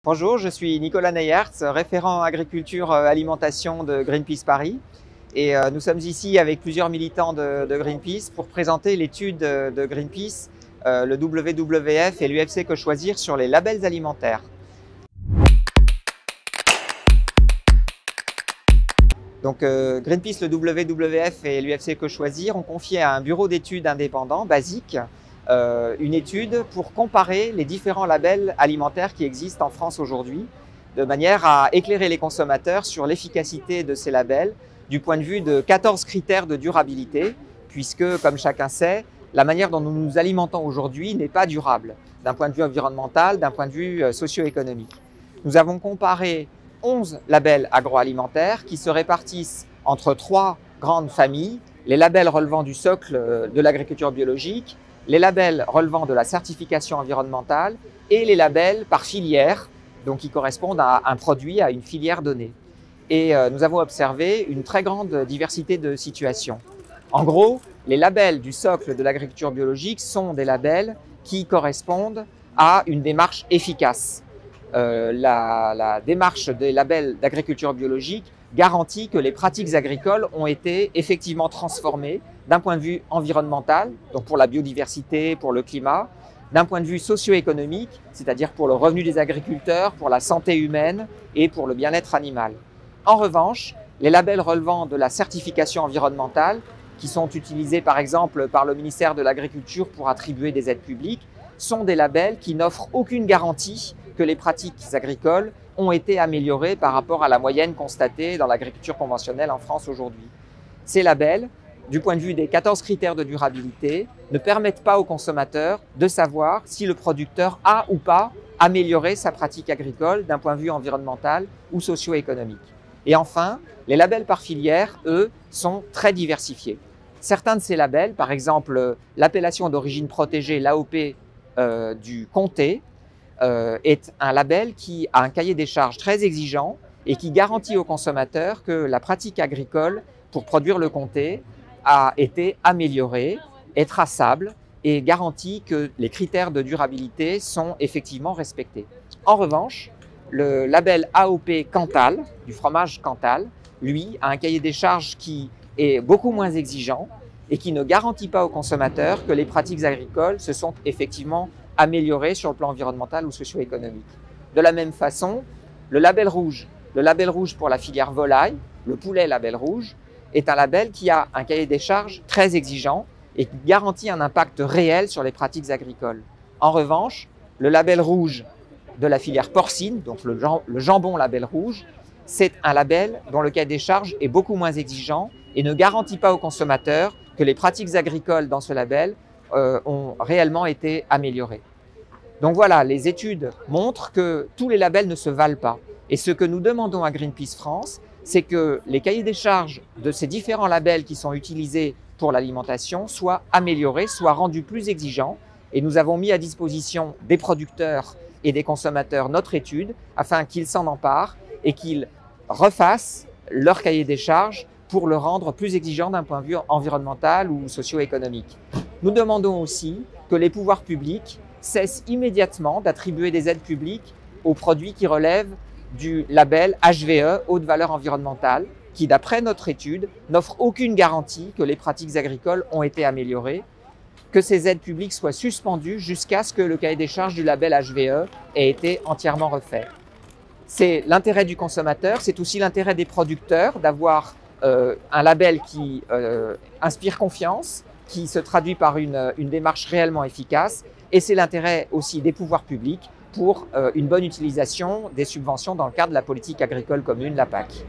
Bonjour, je suis Nicolas Neyertz, référent agriculture alimentation de Greenpeace Paris. Et nous sommes ici avec plusieurs militants de Greenpeace pour présenter l'étude de Greenpeace, le WWF et l'UFC Que Choisir sur les labels alimentaires. Donc Greenpeace, le WWF et l'UFC Que Choisir ont confié à un bureau d'études indépendant, BASIC, une étude pour comparer les différents labels alimentaires qui existent en France aujourd'hui, de manière à éclairer les consommateurs sur l'efficacité de ces labels du point de vue de 14 critères de durabilité, puisque, comme chacun sait, la manière dont nous nous alimentons aujourd'hui n'est pas durable, d'un point de vue environnemental, d'un point de vue socio-économique. Nous avons comparé 11 labels agroalimentaires qui se répartissent entre 3 grandes familles, les labels relevant du socle de l'agriculture biologique, les labels relevant de la certification environnementale et les labels par filière, donc qui correspondent à un produit, à une filière donnée. Et nous avons observé une très grande diversité de situations. En gros, les labels du socle de l'agriculture biologique sont des labels qui correspondent à une démarche efficace. La démarche des labels d'agriculture biologique garantit que les pratiques agricoles ont été effectivement transformées d'un point de vue environnemental, donc pour la biodiversité, pour le climat, d'un point de vue socio-économique, c'est-à-dire pour le revenu des agriculteurs, pour la santé humaine et pour le bien-être animal. En revanche, les labels relevant de la certification environnementale, qui sont utilisés par exemple par le ministère de l'Agriculture pour attribuer des aides publiques, sont des labels qui n'offrent aucune garantie que les pratiques agricoles ont été améliorées par rapport à la moyenne constatée dans l'agriculture conventionnelle en France aujourd'hui. Ces labels, du point de vue des 14 critères de durabilité, ne permettent pas aux consommateurs de savoir si le producteur a ou pas amélioré sa pratique agricole d'un point de vue environnemental ou socio-économique. Et enfin, les labels par filière, eux, sont très diversifiés. Certains de ces labels, par exemple l'appellation d'origine protégée, l'AOP du comté, est un label qui a un cahier des charges très exigeant et qui garantit aux consommateurs que la pratique agricole pour produire le comté a été améliorée, est traçable et garantit que les critères de durabilité sont effectivement respectés. En revanche, le label AOP Cantal, du fromage Cantal, lui, a un cahier des charges qui est beaucoup moins exigeant et qui ne garantit pas aux consommateurs que les pratiques agricoles se sont effectivement améliorées sur le plan environnemental ou socio-économique. De la même façon, le label rouge pour la filière volaille, le poulet label rouge, est un label qui a un cahier des charges très exigeant et qui garantit un impact réel sur les pratiques agricoles. En revanche, le label rouge de la filière porcine, donc le jambon label rouge, c'est un label dont le cahier des charges est beaucoup moins exigeant et ne garantit pas aux consommateurs que les pratiques agricoles dans ce label ont réellement été améliorées. Donc voilà, les études montrent que tous les labels ne se valent pas. Et ce que nous demandons à Greenpeace France, c'est que les cahiers des charges de ces différents labels qui sont utilisés pour l'alimentation soient améliorés, soient rendus plus exigeants. Et nous avons mis à disposition des producteurs et des consommateurs notre étude afin qu'ils s'en emparent et qu'ils refassent leur cahier des charges pour le rendre plus exigeant d'un point de vue environnemental ou socio-économique. Nous demandons aussi que les pouvoirs publics cessent immédiatement d'attribuer des aides publiques aux produits qui relèvent du label HVE, haute valeur environnementale, qui, d'après notre étude, n'offre aucune garantie que les pratiques agricoles ont été améliorées, que ces aides publiques soient suspendues jusqu'à ce que le cahier des charges du label HVE ait été entièrement refait. C'est l'intérêt du consommateur, c'est aussi l'intérêt des producteurs d'avoir un label qui inspire confiance, qui se traduit par une démarche réellement efficace, et c'est l'intérêt aussi des pouvoirs publics pour une bonne utilisation des subventions dans le cadre de la politique agricole commune, la PAC.